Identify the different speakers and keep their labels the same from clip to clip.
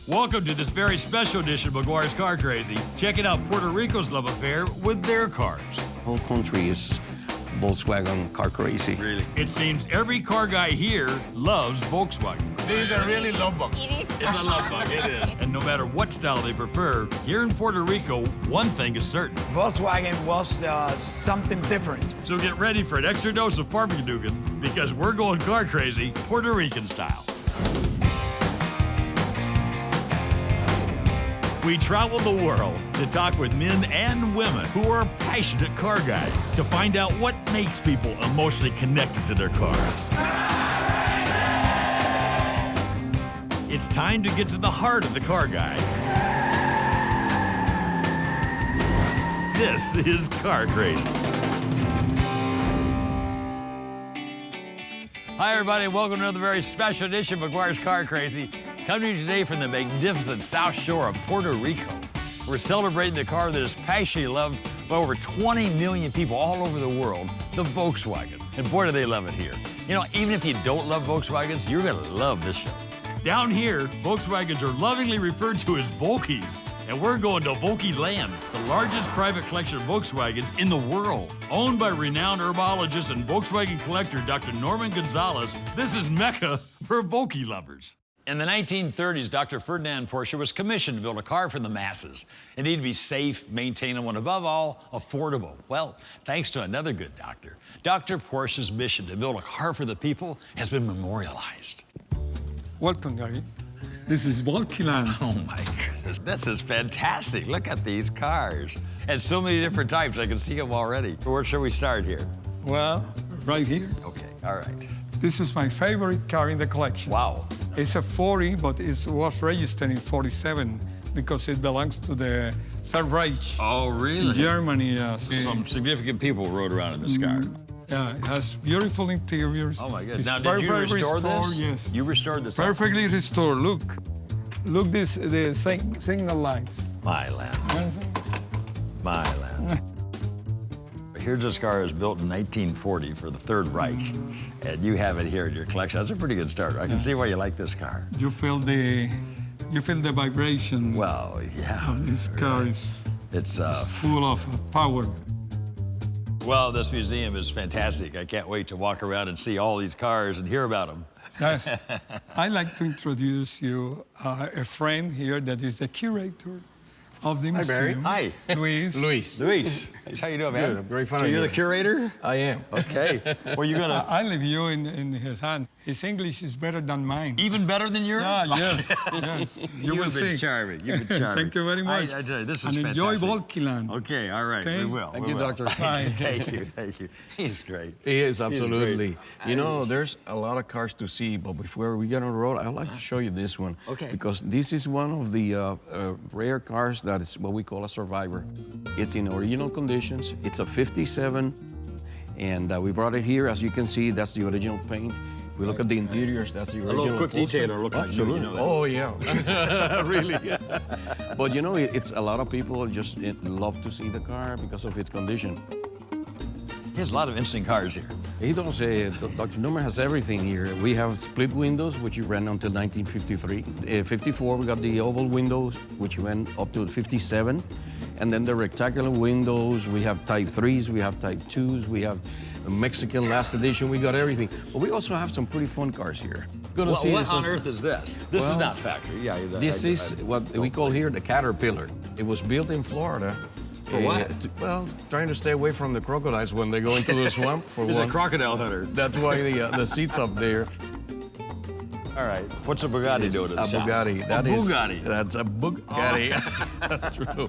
Speaker 1: Welcome to this very special edition of McGuire's Car Crazy. Checking out Puerto Rico's love affair with their cars.
Speaker 2: The whole country is Volkswagen car crazy.
Speaker 1: Really? It seems every car guy here loves Volkswagen.
Speaker 3: These are really love bugs.
Speaker 4: It is.
Speaker 1: It's a love bug, it is. And no matter what style they prefer, here in Puerto Rico, one thing is certain.
Speaker 3: Volkswagen was something different.
Speaker 1: So get ready for an extra dose of Farmageddon because we're going car crazy, Puerto Rican style. We travel the world to talk with men and women who are passionate car guys to find out what makes people emotionally connected to their cars. It's time to get to the heart of the car guy. This is Car Crazy. Hi, everybody. Welcome to another very special edition of McGuire's Car Crazy. Coming to you today from the magnificent South Shore of Puerto Rico. We're celebrating the car that is passionately loved by over 20 million people all over the world, the Volkswagen. And boy, do they love it here. You know, even if you don't love Volkswagens, you're gonna love this show. Down here, Volkswagens are lovingly referred to as Volkies. And we're going to Volkie Land, the largest private collection of Volkswagens in the world. Owned by renowned herbologist and Volkswagen collector Dr. Norman Gonzalez, this is Mecca for Volkie lovers. In the 1930s, Dr. Ferdinand Porsche was commissioned to build a car for the masses. It needed to be safe, maintainable, and above all, affordable. Well, thanks to another good doctor, Dr. Porsche's mission to build a car for the people has been memorialized.
Speaker 5: Welcome, Gary. This is Volkie Land.
Speaker 1: Oh my goodness, this is fantastic. Look at these cars. And so many different types, I can see them already. Where should we start here?
Speaker 5: Well, right here.
Speaker 1: Okay, all right.
Speaker 5: This is my favorite car in the collection.
Speaker 1: Wow.
Speaker 5: It's a 40, but it was registered in 47 because it belongs to the Third Reich.
Speaker 1: Oh, really?
Speaker 5: In Germany, yes.
Speaker 1: Some significant people rode around in this car.
Speaker 5: Yeah, it has beautiful interiors.
Speaker 1: Oh my goodness.
Speaker 5: It's
Speaker 1: Now, did you
Speaker 5: perfectly
Speaker 1: restore
Speaker 5: restored,
Speaker 1: this?
Speaker 5: Yes.
Speaker 1: You restored this?
Speaker 5: Perfectly restored. Look. Look this, the signal lights.
Speaker 1: My land.
Speaker 5: Yes.
Speaker 1: My land. Here's this car is built in 1940 for the Third Reich, and you have it here in your collection. That's a pretty good start. I can see why you like this car.
Speaker 5: You feel the vibration.
Speaker 1: Well, yeah.
Speaker 5: This car is
Speaker 1: It's
Speaker 5: full of power.
Speaker 1: Well, this museum is fantastic. I can't wait to walk around and see all these cars and hear about them.
Speaker 5: Yes. I'd like to introduce you a friend here that is the curator of the museum.
Speaker 1: Hi.
Speaker 5: Luis.
Speaker 1: Luis, how you doing, man?
Speaker 6: Good. Very fun.
Speaker 1: So
Speaker 6: of
Speaker 1: you're
Speaker 6: you.
Speaker 1: the curator?
Speaker 6: I am.
Speaker 1: Okay. Well, you're gonna
Speaker 5: I leave you in his hand. His English is better than mine.
Speaker 1: even better than yours?
Speaker 5: Yes, yes. You will
Speaker 1: You've
Speaker 5: see.
Speaker 1: been charming. You've been charming.
Speaker 5: Thank you very much.
Speaker 1: I tell you, this is
Speaker 5: and
Speaker 1: fantastic.
Speaker 5: enjoy Volkie Land.
Speaker 1: Okay, all right,
Speaker 5: Okay.
Speaker 1: we will.
Speaker 6: Thank
Speaker 1: we
Speaker 6: you,
Speaker 1: will.
Speaker 6: Doctor.
Speaker 5: Bye.
Speaker 1: Thank you, thank you. He's great.
Speaker 6: He is,
Speaker 1: great.
Speaker 6: absolutely. You know, there's a lot of cars to see, but before we get on the road, I'd like to show you this one.
Speaker 1: Okay.
Speaker 6: Because this is one of the rare cars that is what we call a survivor. It's in original conditions. It's a 57, and we brought it here. As you can see, that's the original paint. If we look at the interiors, that's the original.
Speaker 1: A little quick
Speaker 6: upholstery.
Speaker 1: detailer, look like you,
Speaker 6: Absolutely.
Speaker 1: you know that.
Speaker 6: Oh, yeah. Really. But you know, it's a lot of people just love to see the car because of its condition.
Speaker 1: He has a lot of interesting cars here.
Speaker 6: He does. Dr. Newman has everything here. We have split windows, which ran until 1953. 54, we got the oval windows, which went up to 57. And then the rectangular windows, we have Type 3s, we have Type 2s, we have a Mexican last edition, we got everything. But we also have some pretty fun cars here.
Speaker 1: What on earth is this? This is
Speaker 6: Well,
Speaker 1: not factory. Yeah.
Speaker 6: This is what we call here the Caterpillar. It was built in Florida.
Speaker 1: For what?
Speaker 6: Well, trying to stay away from the crocodiles when they go into the swamp. For
Speaker 1: He's a
Speaker 6: one.
Speaker 1: crocodile hunter.
Speaker 6: That's why the seat's up there.
Speaker 1: All right. What's a Bugatti
Speaker 6: It's
Speaker 1: doing in the
Speaker 6: a
Speaker 1: shop?
Speaker 6: Bugatti.
Speaker 1: A
Speaker 6: That is-
Speaker 1: Bugatti.
Speaker 6: That's a Bugatti. That's true.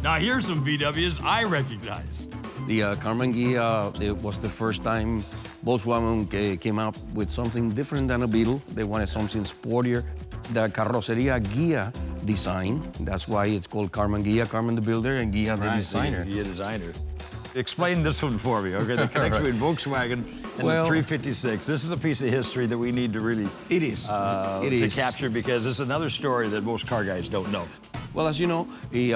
Speaker 1: Now here's some VWs I recognize.
Speaker 6: The KARMANN GHEA, it was the first time Volkswagen came out with something different than a Beetle. They wanted something sportier. The Carroceria GHEA design, that's why it's called KARMANN GHEA, KARMANN the builder and GHEA the designer.
Speaker 1: GHEA designer. Explain this one for me, okay? The connection between Volkswagen and
Speaker 6: Well,
Speaker 1: the 356. This is a piece of history that we need to really
Speaker 6: It is.
Speaker 1: to capture because it's another story that most car guys don't know.
Speaker 6: Well, as you know, the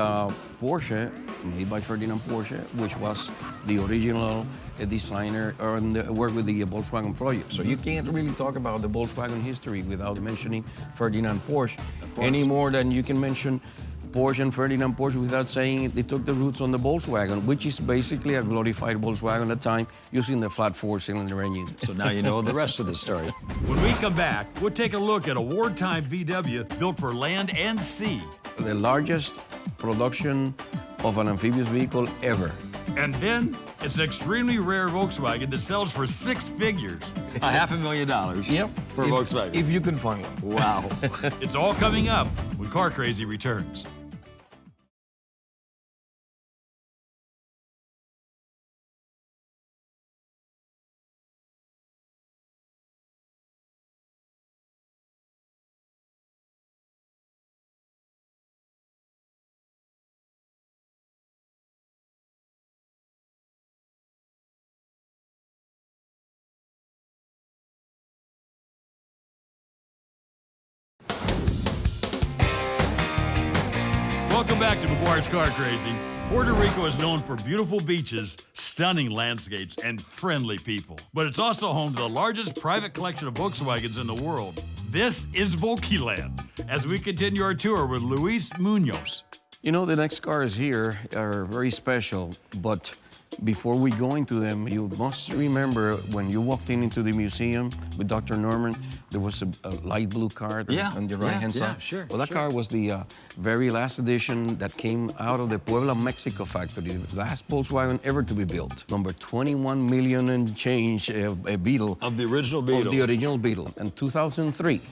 Speaker 6: Porsche, made by Ferdinand Porsche, which was the original a designer or worked with the Volkswagen project. So you can't really talk about the Volkswagen history without mentioning Ferdinand Porsche any more than you can mention Porsche and Ferdinand Porsche without saying they took the roots on the Volkswagen, which is basically a glorified Volkswagen at the time using the flat four-cylinder engine.
Speaker 1: So now you know the rest of the story. When we come back, we'll take a look at a wartime VW built for land and sea.
Speaker 6: The largest production of an amphibious vehicle ever.
Speaker 1: And then it's an extremely rare Volkswagen that sells for six figures. $500,000
Speaker 6: Yep.
Speaker 1: for Volkswagen.
Speaker 6: If you can find one.
Speaker 1: Wow. It's all coming up when Car Crazy returns. Welcome back to McGuire's Car Crazy. Puerto Rico is known for beautiful beaches, stunning landscapes, and friendly people. But it's also home to the largest private collection of Volkswagens in the world. This is Volkyland, as we continue our tour with Luis Munoz.
Speaker 6: You know, the next cars here are very special, but before we go into them, you must remember when you walked into the museum with Dr. Norman, there was a light blue car on the right-hand side.
Speaker 1: Sure,
Speaker 6: well, that car was the very last edition that came out of the Puebla, Mexico factory, the last Volkswagen ever to be built. Number 21 million and change, a Beetle.
Speaker 1: Of the original Beetle.
Speaker 6: Of the original Beetle, in 2003.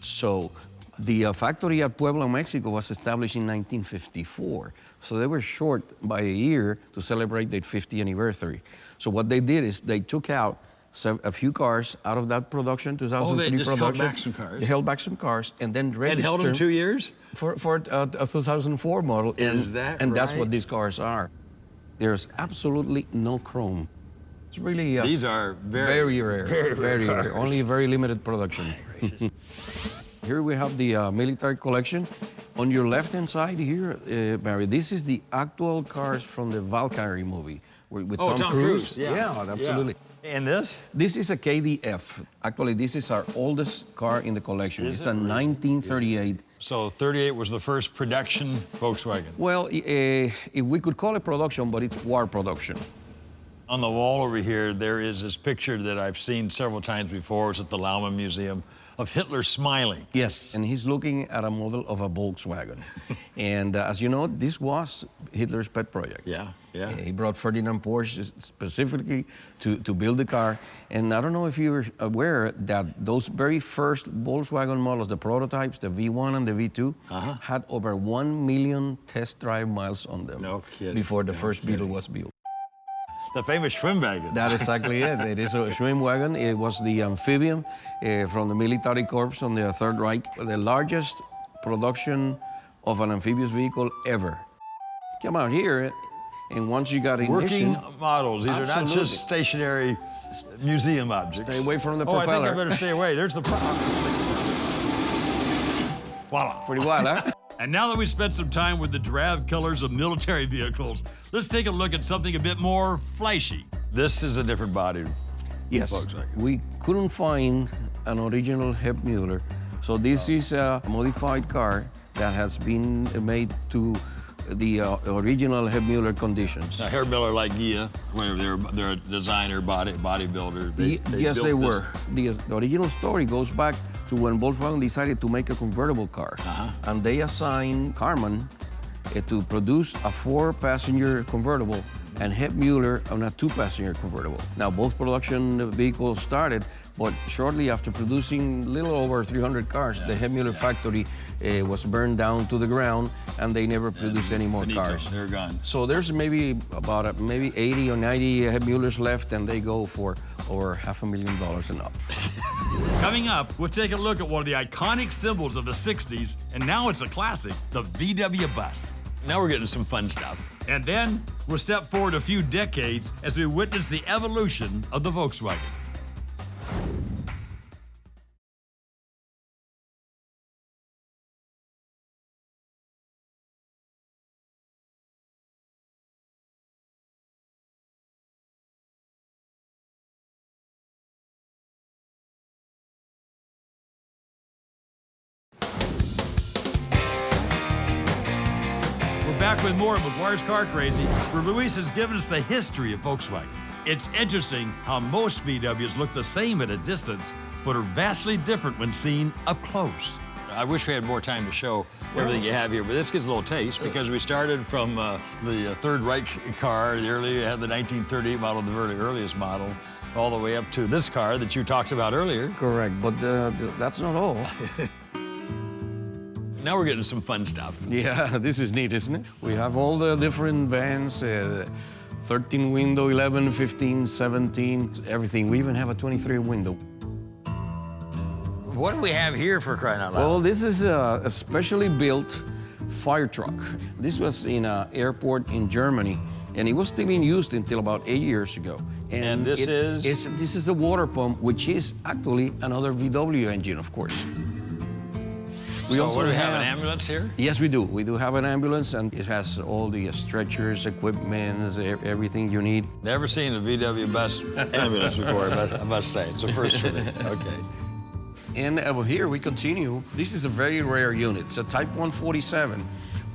Speaker 6: So the factory at Puebla, Mexico was established in 1954. So they were short by a year to celebrate their 50th anniversary. So what they did is they took out a few cars out of that production, 2003
Speaker 1: they just
Speaker 6: production.
Speaker 1: held back some cars.
Speaker 6: They held back some cars and then registered.
Speaker 1: And held them 2 years?
Speaker 6: For a 2004 model.
Speaker 1: Is that
Speaker 6: And that's
Speaker 1: right?
Speaker 6: what these cars are. There's absolutely no chrome. It's really
Speaker 1: These are
Speaker 6: very rare. Very rare. Only a very limited production. Here we have the military collection. On your left-hand side here, Barry, this is the actual cars from the Valkyrie movie with Tom Cruise.
Speaker 1: Yeah,
Speaker 6: absolutely.
Speaker 1: And this?
Speaker 6: This is a KDF. Actually, this is our oldest car in the collection. It's a 1938.
Speaker 1: So 38 was the first production Volkswagen.
Speaker 6: Well, if we could call it production, but it's war production.
Speaker 1: On the wall over here, there is this picture that I've seen several times before. It's at the Laumann Museum of Hitler smiling.
Speaker 6: Yes, and he's looking at a model of a Volkswagen. And as you know, this was Hitler's pet project.
Speaker 1: Yeah.
Speaker 6: He brought Ferdinand Porsche specifically to build the car. And I don't know if you're aware that those very first Volkswagen models, the prototypes, the V1 and the V2, had over 1 million test drive miles on them.
Speaker 1: No kidding.
Speaker 6: Before the first Beetle was built.
Speaker 1: The famous Schwimmwagen.
Speaker 6: That's exactly it. It is a Schwimmwagen. It was the amphibian from the military corps on the Third Reich. The largest production of an amphibious vehicle ever. Come out here, and once you got ignition...
Speaker 1: Working models. These are not just stationary museum objects.
Speaker 6: Stay away from the
Speaker 1: I think
Speaker 6: propeller.
Speaker 1: I better stay away. There's the voila.
Speaker 6: Pretty wild, huh?
Speaker 1: And now that we've spent some time with the drab colors of military vehicles, let's take a look at something a bit more flashy. This is a different body.
Speaker 6: Yes.
Speaker 1: Volkswagen.
Speaker 6: We couldn't find an original Hep Mueller, so this is a modified car that has been made to the original Hep Mueller conditions.
Speaker 1: Now, Herr Miller, like GHEA, where they're a designer, bodybuilder.
Speaker 6: Yes, they
Speaker 1: built
Speaker 6: were. The original story goes back to when Volkswagen decided to make a convertible car. And they assigned KARMANN to produce a 4-passenger convertible and Hep Mueller on a 2-passenger convertible. Now, both production vehicles started, but shortly after producing a little over 300 cars, the Hep Mueller factory was burned down to the ground, and they never produced any more cars.
Speaker 1: They're gone.
Speaker 6: So there's maybe about maybe 80 or 90 Hep Muellers left, and they go for over $500,000 and up.
Speaker 1: Coming up, we'll take a look at one of the iconic symbols of the 60s, and now it's a classic, the VW bus. Now we're getting some fun stuff. And then we'll step forward a few decades as we witness the evolution of the Volkswagen. back with more of McGuire's Car Crazy, where Luis has given us the history of Volkswagen. It's interesting how most VWs look the same at a distance, but are vastly different when seen up close. I wish we had more time to show everything you have here, but this gives a little taste because we started from the Third Reich car, you had the 1938 model, the very earliest model, all the way up to this car that you talked about earlier.
Speaker 6: Correct, but that's not all.
Speaker 1: Now we're getting some fun stuff.
Speaker 6: Yeah, this is neat, isn't it? We have all the different vans, 13 window, 11, 15, 17, everything. We even have a 23 window.
Speaker 1: What do we have here for crying out loud?
Speaker 6: Well, this is a specially built fire truck. This was in an airport in Germany, and it was still in use until about 8 years ago.
Speaker 1: And this is?
Speaker 6: This is a water pump, which is actually another VW engine, of course.
Speaker 1: We also have an ambulance here?
Speaker 6: Yes, we do. We do have an ambulance, and it has all the stretchers, equipment, everything you need.
Speaker 1: Never seen a VW bus ambulance before, but I must say, it's a first for me. Okay.
Speaker 6: And here we continue. This is a very rare unit. It's a Type 147,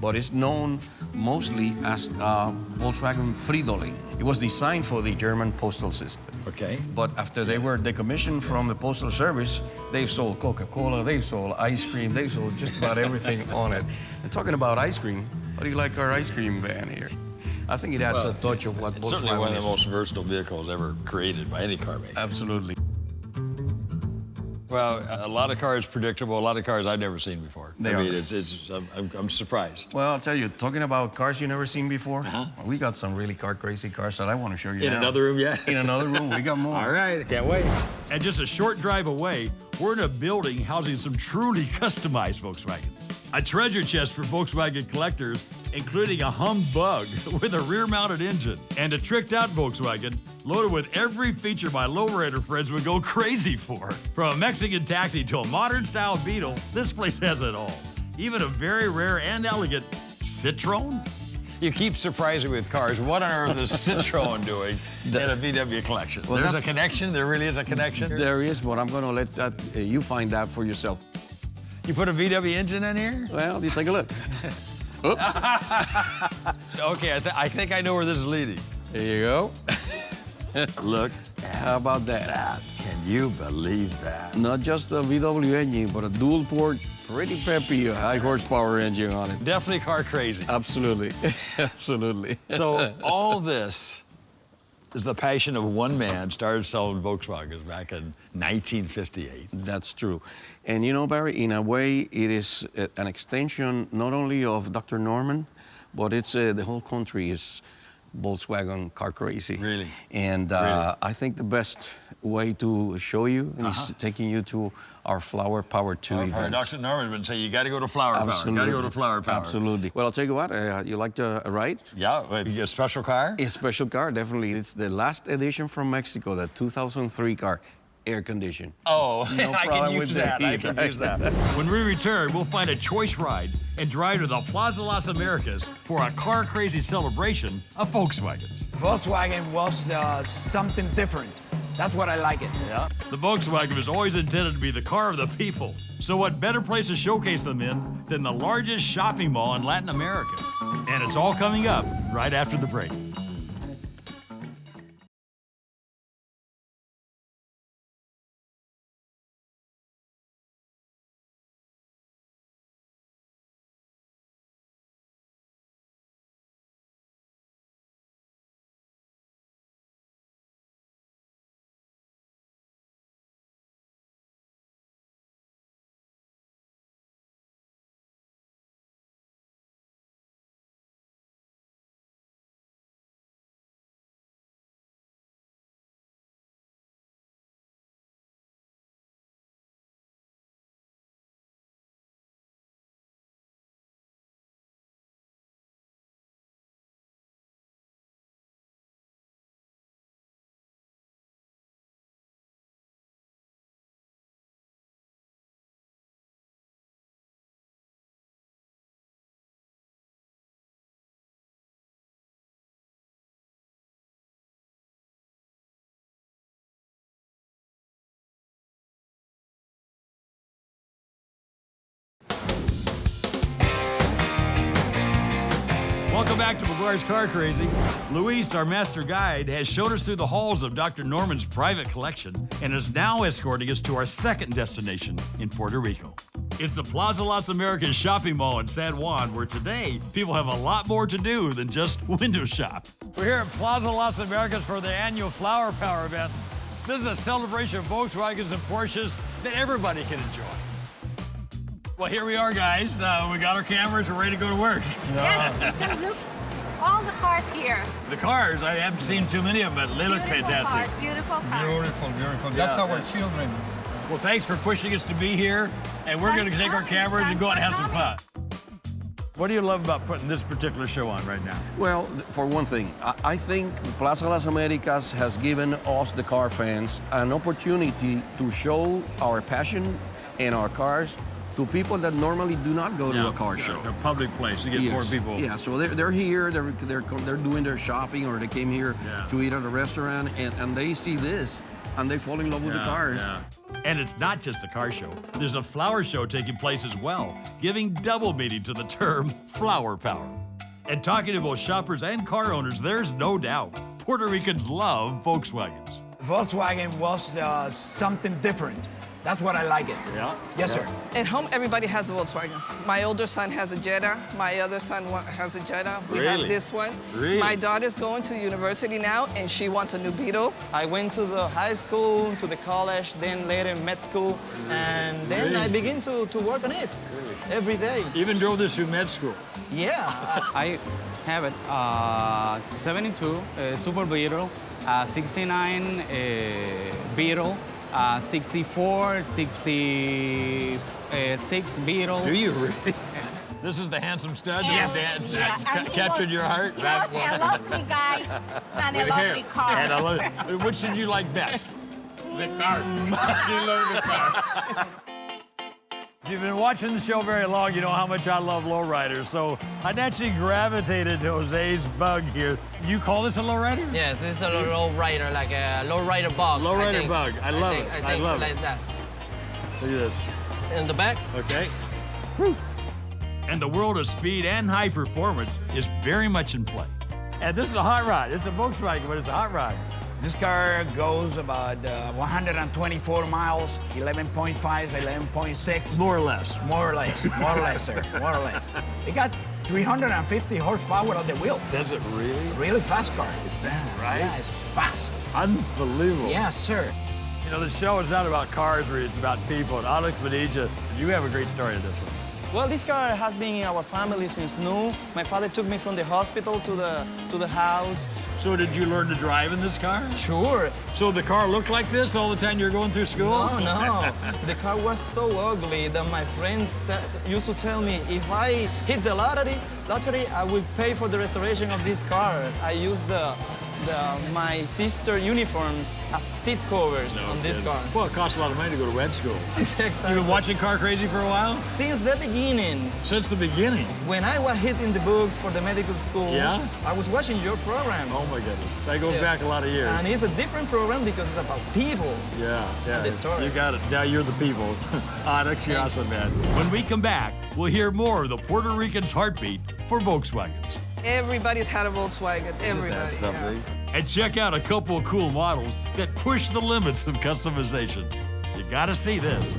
Speaker 6: but it's known mostly as Volkswagen Fridolin. It was designed for the German postal system.
Speaker 1: Okay.
Speaker 6: But after they were decommissioned from the postal service, they've sold Coca-Cola, they've sold ice cream, they've sold just about everything on it. And talking about ice cream, how do you like our ice cream van here? I think it adds a touch of what Volkswagen is.
Speaker 1: It's certainly one of the most versatile vehicles ever created by any car maker.
Speaker 6: Absolutely.
Speaker 1: Well, a lot of cars predictable, a lot of cars I've never seen before.
Speaker 6: They
Speaker 1: I mean,
Speaker 6: are.
Speaker 1: I'm surprised.
Speaker 6: Well, I'll tell you, talking about cars you've never seen before, we got some really car-crazy cars that I want to show you
Speaker 1: In
Speaker 6: now.
Speaker 1: another room, yeah?
Speaker 6: In another room, we got more.
Speaker 1: All right, can't wait. And just a short drive away, we're in a building housing some truly customized Volkswagens. A treasure chest for Volkswagen collectors, including a humbug with a rear-mounted engine, and a tricked-out Volkswagen loaded with every feature my lowrider friends would go crazy for. From a Mexican taxi to a modern-style Beetle, this place has it all. Even a very rare and elegant Citroen. You keep surprising me with cars. What on earth is Citroen doing in a VW collection?
Speaker 6: Well,
Speaker 1: there's a connection? There really is a connection?
Speaker 6: There is, but I'm going to let that, you find out for yourself.
Speaker 1: You put a VW engine in here?
Speaker 6: Well, you take a look. Oops.
Speaker 1: Okay, I think I know where this is leading.
Speaker 6: There you go.
Speaker 1: Look.
Speaker 6: How about that?
Speaker 1: Can you believe that?
Speaker 6: Not just a VW engine, but a dual port, pretty peppy, high horsepower engine on it.
Speaker 1: Definitely car crazy.
Speaker 6: Absolutely. Absolutely.
Speaker 1: So all this is the passion of one man, started selling Volkswagens back in 1958.
Speaker 6: That's true. And you know, Barry, in a way, it is an extension not only of Dr. Norman, but it's the whole country is Volkswagen car crazy.
Speaker 1: Really?
Speaker 6: And
Speaker 1: Really?
Speaker 6: I think the best way to show you is taking you to our Flower Power 2 event.
Speaker 1: Dr. Norman's been saying, you got to go to Flower Power. You got to go to Flower Power.
Speaker 6: Absolutely. Well, I'll tell you what, you like to ride?
Speaker 1: Yeah, you get a special car?
Speaker 6: A special car, definitely. It's the last edition from Mexico, the 2003 car, air conditioned.
Speaker 1: Oh,
Speaker 6: No
Speaker 1: I can
Speaker 6: problem
Speaker 1: use
Speaker 6: with
Speaker 1: that.
Speaker 6: that
Speaker 1: I can
Speaker 6: either.
Speaker 1: use that. When we return, we'll find a choice ride and drive to the Plaza Las Americas for a car crazy celebration of Volkswagens.
Speaker 3: Volkswagen was something different. That's what I like it.
Speaker 1: Yeah. The Volkswagen was always intended to be the car of the people. So what better place to showcase them in than the largest shopping mall in Latin America? And it's all coming up right after the break. back to McGuire's Car Crazy. Luis, our master guide, has shown us through the halls of Dr. Norman's private collection and is now escorting us to our second destination in Puerto Rico. It's the Plaza Las Americas shopping mall in San Juan, where today people have a lot more to do than just window shop. We're here at Plaza Las Americas for the annual Flower Power event. This is a celebration of Volkswagens and Porsches that everybody can enjoy. Well, here we are, guys. We got our cameras. We're ready to go to work.
Speaker 4: Yes, we can look all the cars here.
Speaker 1: The cars, I haven't seen too many of them, but they look fantastic.
Speaker 4: Beautiful cars.
Speaker 5: Beautiful, beautiful. That's
Speaker 1: Yeah.
Speaker 5: our children.
Speaker 1: Well, thanks for pushing us to be here, and we're going to take our cameras and go out and have some fun. What do you love about putting this particular show on right now?
Speaker 6: Well, for one thing, I think Plaza Las Americas has given us, the car fans, an opportunity to show our passion and our cars to people that normally do not go to a car show.
Speaker 1: A public place to get more people.
Speaker 6: Yeah, so they're here, they're doing their shopping, or they came here to eat at a restaurant, and they see this, and they fall in love with the cars.
Speaker 1: Yeah. And it's not just a car show. There's a flower show taking place as well, giving double meaning to the term flower power. And talking to both shoppers and car owners, there's no doubt Puerto Ricans love Volkswagens.
Speaker 3: Volkswagen was something different. That's what I like it.
Speaker 1: Yeah.
Speaker 3: Yes, sir.
Speaker 7: At home, everybody has a Volkswagen. My older son has a Jetta. My other son has a Jetta. We
Speaker 1: Really?
Speaker 7: have this one.
Speaker 1: Really?
Speaker 7: My daughter's going to university now, and she wants a new Beetle.
Speaker 8: I went to the high school, to the college, then later med school, and then I begin to work on it every day.
Speaker 1: Even drove this through med school.
Speaker 8: Yeah.
Speaker 9: I have it 72 Super Beetle, 69 Beetle, 64, 66 Beetles.
Speaker 1: Do you really? This is the handsome stud
Speaker 4: Yes.
Speaker 1: that
Speaker 4: Yeah, and he
Speaker 1: captured
Speaker 4: was-
Speaker 1: your heart?
Speaker 4: He was a lovely guy and a lovely car.
Speaker 1: And I love it. Which did you like best? The car. You love the car. If you've been watching the show very long, you know how much I love lowriders. So I naturally gravitated to José's bug here. You call this a lowrider?
Speaker 2: Yes, it's a low rider, like a low rider bug.
Speaker 1: Lowrider bug. I love it.
Speaker 2: I think
Speaker 1: love
Speaker 2: so,
Speaker 1: it.
Speaker 2: like that.
Speaker 1: Look at this.
Speaker 2: In the back?
Speaker 1: Okay. And the world of speed and high performance is very much in play. And this is a hot rod. It's a Volkswagen, but it's a hot rod.
Speaker 3: This car goes about 124 miles, 11.5, 11.6.
Speaker 1: More or less.
Speaker 3: More or less, sir, more or less. It got 350 horsepower on the wheel.
Speaker 1: Does it really?
Speaker 3: Really fast car.
Speaker 1: Is that right?
Speaker 3: Yeah, it's fast.
Speaker 1: Unbelievable.
Speaker 3: Yes, sir.
Speaker 1: You know, the show is not about cars, really. It's about people. And Alex Medija, you have a great story to this one.
Speaker 8: Well, this car has been in our family since new. My father took me from the hospital to the house.
Speaker 1: So did you learn to drive in this car?
Speaker 8: Sure.
Speaker 1: So the car looked like this all the time you were going through school?
Speaker 8: No, no. The car was so ugly that my friends used to tell me if I hit the lottery, I would pay for the restoration of this car. I used my sister uniforms as seat covers on this car.
Speaker 1: Well, it costs a lot of money to go to med school.
Speaker 8: Exactly.
Speaker 1: You've been watching Car Crazy for a while?
Speaker 8: Since the beginning.
Speaker 1: Since the beginning?
Speaker 8: When I was hitting the books for the medical school,
Speaker 1: Yeah?
Speaker 8: I was watching your program.
Speaker 1: Oh my goodness. That goes
Speaker 8: Yeah.
Speaker 1: back a lot of years.
Speaker 8: And it's a different program because it's about people.
Speaker 1: Yeah.
Speaker 8: the story.
Speaker 1: You got it. Now you're the people. Alex, you're awesome, man. When we come back, we'll hear more of the Puerto Rican's heartbeat for Volkswagens.
Speaker 7: Everybody's had a Volkswagen. Everybody.
Speaker 1: That's
Speaker 7: yeah.
Speaker 1: something. And check out a couple of cool models that push the limits of customization. You gotta see this.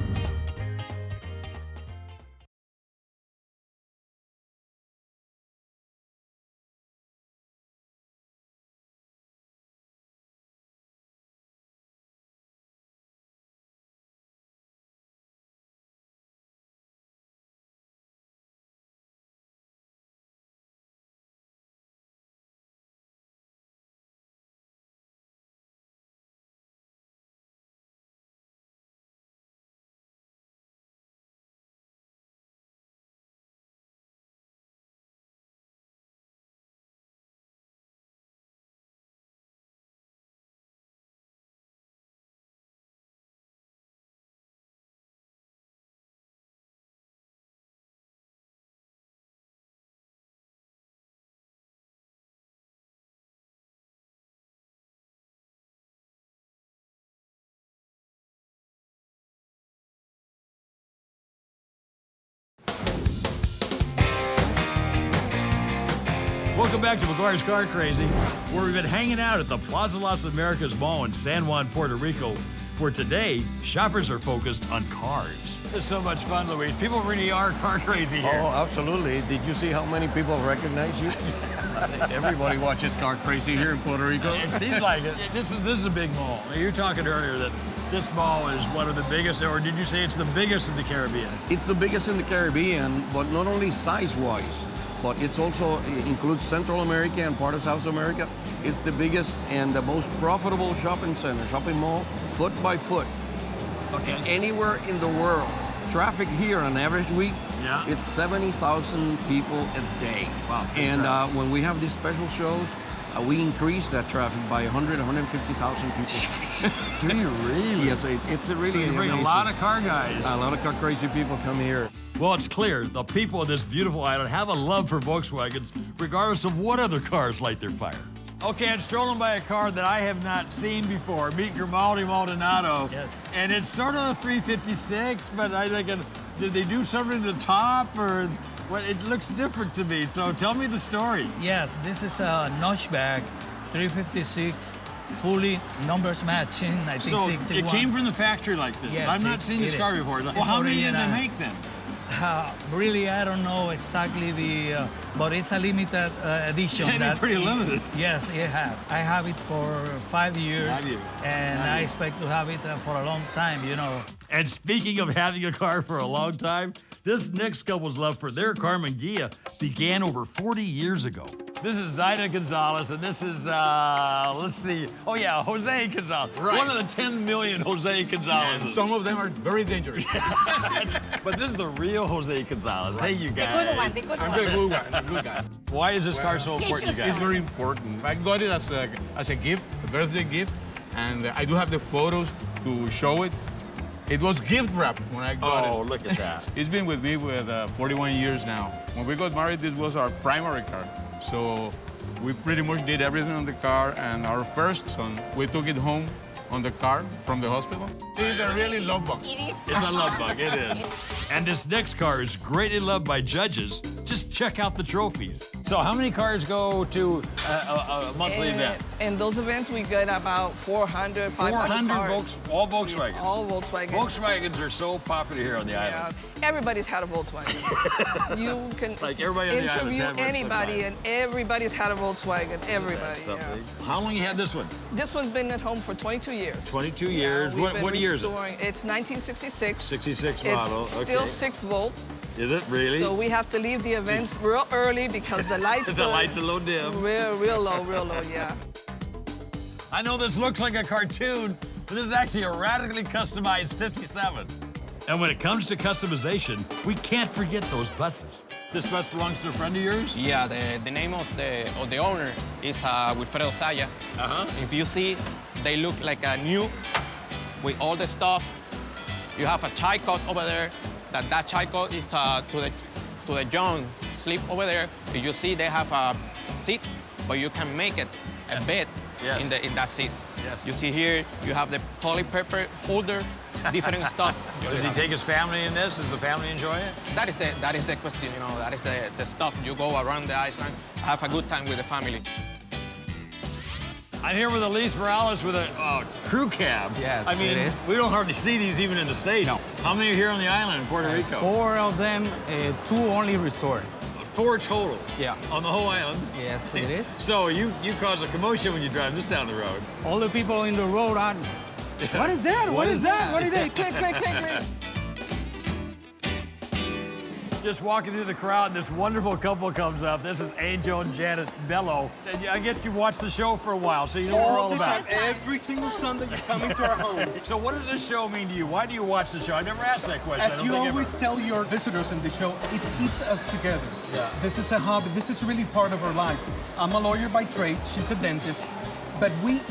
Speaker 1: back to McGuire's Car Crazy, where we've been hanging out at the Plaza Las Americas Mall in San Juan, Puerto Rico, where today, shoppers are focused on cars. It's so much fun, Luis. People really are car crazy here.
Speaker 6: Oh, absolutely. Did you see how many people recognize you? Everybody watches Car Crazy here in Puerto Rico.
Speaker 1: It seems like it. This is a big mall. You were talking earlier that this mall is one of the biggest, or did you say it's the biggest in the Caribbean?
Speaker 6: It's the biggest in the Caribbean, but not only size-wise, but it includes Central America and part of South America. It's the biggest and the most profitable shopping center, shopping mall, foot by foot.
Speaker 1: Okay.
Speaker 6: Anywhere in the world. Traffic here on average week, it's 70,000 people a day.
Speaker 1: Wow.
Speaker 6: And when we have these special shows, we increase that traffic by 150,000 people.
Speaker 1: Do you really?
Speaker 6: Yes, it's a really
Speaker 1: So you bring
Speaker 6: amazing.
Speaker 1: a lot of car guys.
Speaker 6: A lot of car crazy people come here.
Speaker 1: Well, it's clear the people of this beautiful island have a love for Volkswagens, regardless of what other cars light their fire. Okay, I'm strolling by a car that I have not seen before. Meet Grimaldi Maldonado.
Speaker 3: Yes.
Speaker 1: And it's sort of a 356, but I think, did they do something to the top, or what? It looks different to me. So tell me the story.
Speaker 10: Yes, this is a notchback 356, fully numbers matching, I think
Speaker 1: So
Speaker 10: 61.
Speaker 1: it came from the factory like this.
Speaker 10: Yes,
Speaker 1: I've not seen this
Speaker 10: it
Speaker 1: car
Speaker 10: is.
Speaker 1: before. Well,
Speaker 10: It's
Speaker 1: how many did they
Speaker 10: original.
Speaker 1: make then?
Speaker 10: Really, I don't know exactly but it's a limited edition.
Speaker 1: It's pretty limited.
Speaker 10: Yes, it has. I have it for 5 years.
Speaker 1: 5 years.
Speaker 10: And I expect to have it for a long time, you know.
Speaker 1: And speaking of having a car for a long time, this next couple's love for their KARMANN GHEA began over 40 years ago. This is ZAYDA Gonzalez, and this is, let's see, oh yeah, Jose Gonzalez.
Speaker 3: Right.
Speaker 1: One of the 10 million Jose Gonzalezes.
Speaker 3: Some of them are very dangerous.
Speaker 1: But this is the real Jose Gonzalez. Hey, you
Speaker 4: The
Speaker 1: guys.
Speaker 4: good one, the good
Speaker 3: I'm
Speaker 4: one.
Speaker 3: the good guy. I'm the good guy.
Speaker 1: Why is this car so important, you guys?
Speaker 3: It's very important. I got it as a gift, a birthday gift, and I do have the photos to show it. It was gift wrap when I got it.
Speaker 1: Oh, look at that.
Speaker 3: It's been with me with 41 years now. When we got married, this was our primary car. So we pretty much did everything on the car, and our first son, we took it home on the car from the hospital. It is a really love bug.
Speaker 4: It is.
Speaker 1: It's a love bug, it is. And this next car is greatly loved by judges. Just check out the trophies. So how many cars go to a monthly event?
Speaker 7: In those events, we get about 400, 500 cars.
Speaker 1: All Volkswagen.
Speaker 7: All Volkswagen.
Speaker 1: Volkswagens are so popular here on the
Speaker 7: Yeah,
Speaker 1: island.
Speaker 7: everybody's had a Volkswagen. You can
Speaker 1: Like everybody on the island's
Speaker 7: interview
Speaker 1: had one
Speaker 7: anybody,
Speaker 1: sometime.
Speaker 7: and everybody's had a Volkswagen. Everybody.
Speaker 1: That's
Speaker 7: Yeah.
Speaker 1: something. How long you had this one?
Speaker 7: This one's been at home for 22 years.
Speaker 1: 22 years.
Speaker 7: We've been
Speaker 1: What year is it?
Speaker 7: restoring- It's 1966.
Speaker 1: 66
Speaker 7: It's
Speaker 1: model.
Speaker 7: still
Speaker 1: Okay.
Speaker 7: 6 volt.
Speaker 1: Is it really?
Speaker 7: So we have to leave the events real early because the lights
Speaker 1: The
Speaker 7: go
Speaker 1: lights are low dim.
Speaker 7: real low, yeah.
Speaker 1: I know this looks like a cartoon, but this is actually a radically customized 57. And when it comes to customization, we can't forget those buses. This bus belongs to a friend of yours?
Speaker 11: Yeah, the name of the owner is Wilfredo Saya. If you see, they look like a new with all the stuff. You have a child cot over there. That child cot is to the young sleep over there. You see, they have a seat, but you can make it a bed in that seat.
Speaker 1: Yes.
Speaker 11: You see here, you have the toilet paper holder, different stuff.
Speaker 1: Does he take his family in this? Does the family enjoy it?
Speaker 11: That is the question, you know. That is the stuff. You go around the island, have a good time with the family.
Speaker 1: I'm here with Elise Morales with a crew cab.
Speaker 9: Yes,
Speaker 1: I mean,
Speaker 9: it is.
Speaker 1: we don't hardly see these even in the States.
Speaker 9: No.
Speaker 1: How many are here on the island in Puerto Rico?
Speaker 9: 4 of them, 2 only resort.
Speaker 1: 4 total.
Speaker 9: Yeah.
Speaker 1: On the whole island.
Speaker 9: Yes, it is.
Speaker 1: So you cause a commotion when you drive this down the road.
Speaker 9: All the people in the road are, what is that? What is that? What is that? Click, click, click, click.
Speaker 1: Just walking through the crowd, and this wonderful couple comes up. This is Angel and Janet BELLO. And I guess you've watched the show for a while, so you know what we're all about.
Speaker 12: Every single Sunday you come into our homes.
Speaker 1: So what does this show mean to you? Why do you watch the show? I never asked that question. I
Speaker 12: As
Speaker 1: don't
Speaker 12: you
Speaker 1: think
Speaker 12: always
Speaker 1: ever.
Speaker 12: tell your visitors in the show, it keeps us together.
Speaker 1: Yeah.
Speaker 12: This is a hobby. This is really part of our lives. I'm a lawyer by trade. She's a dentist. But we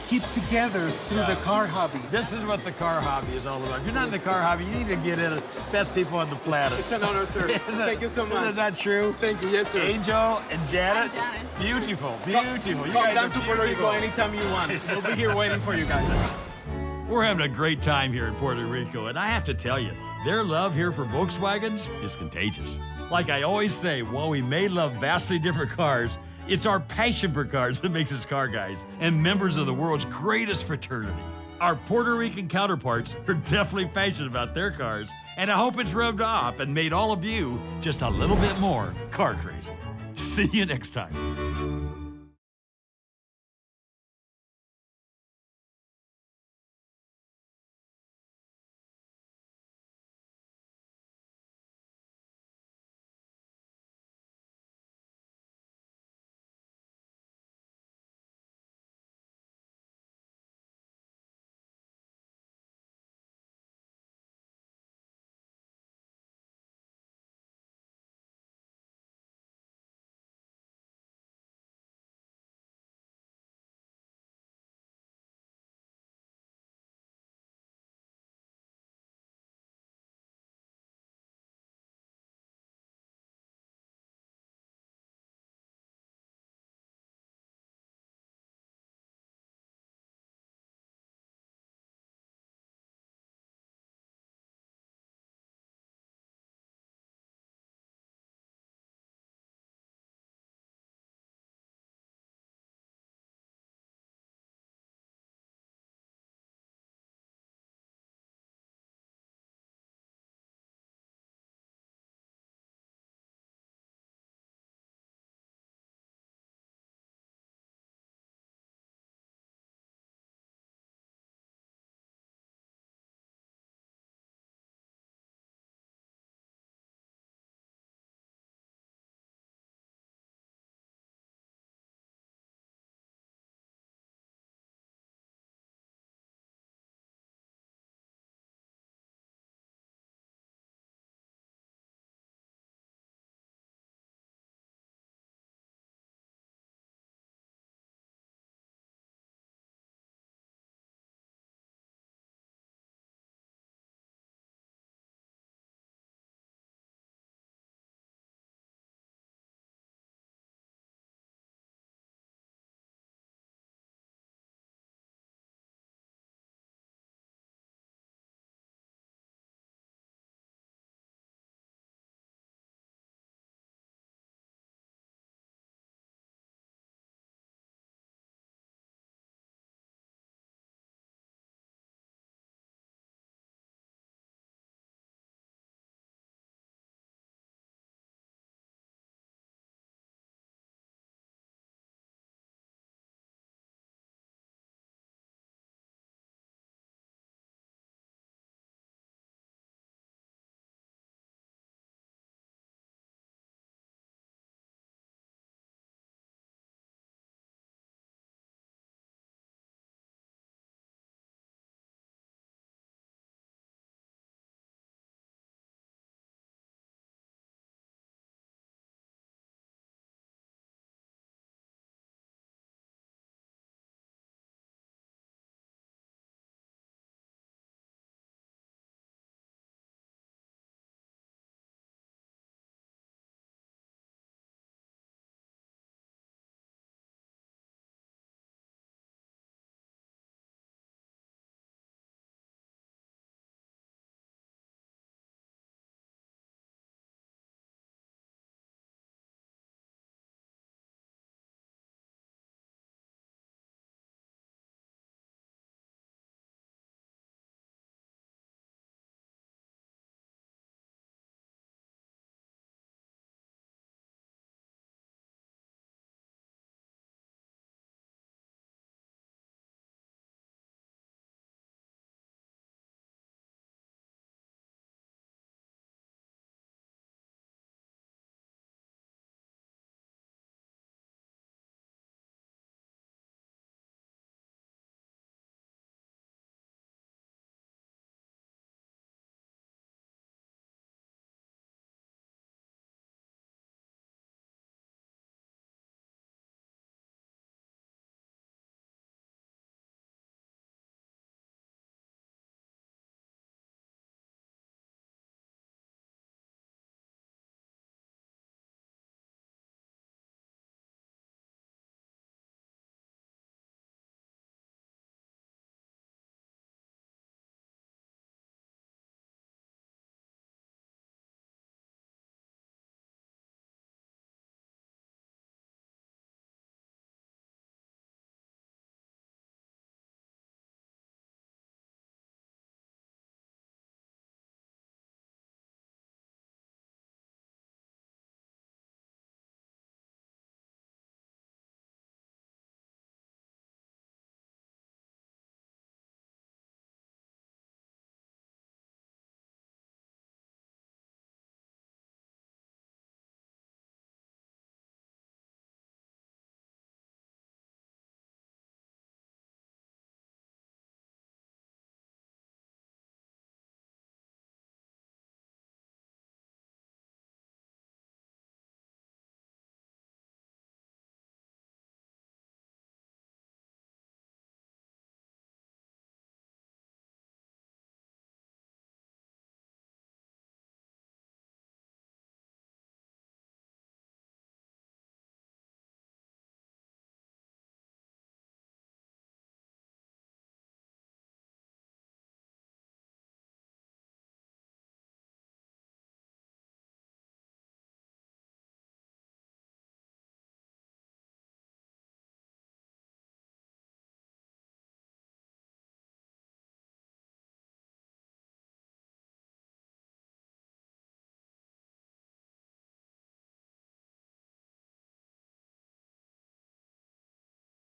Speaker 12: keep together through the car hobby.
Speaker 1: This is what the car hobby is all about. If you're not in the car hobby, you need to get in it. Best people on the planet.
Speaker 12: It's an honor, sir. Thank you so much.
Speaker 1: Isn't that true?
Speaker 12: Thank you. Yes, sir.
Speaker 1: Angel and Janet.
Speaker 4: Hi, Janet.
Speaker 1: Beautiful, beautiful. You
Speaker 12: Come
Speaker 1: guys
Speaker 12: down
Speaker 1: are
Speaker 12: to Puerto Rico
Speaker 1: beautiful.
Speaker 12: anytime you want. We'll be here waiting for you guys.
Speaker 1: We're having a great time here in Puerto Rico, and I have to tell you, their love here for Volkswagens is contagious. Like I always say, while we may love vastly different cars, It's our passion for cars that makes us car guys and members of the world's greatest fraternity. Our Puerto Rican counterparts are definitely passionate about their cars, and I hope it's rubbed off and made all of you just a little bit more car crazy. See you next time.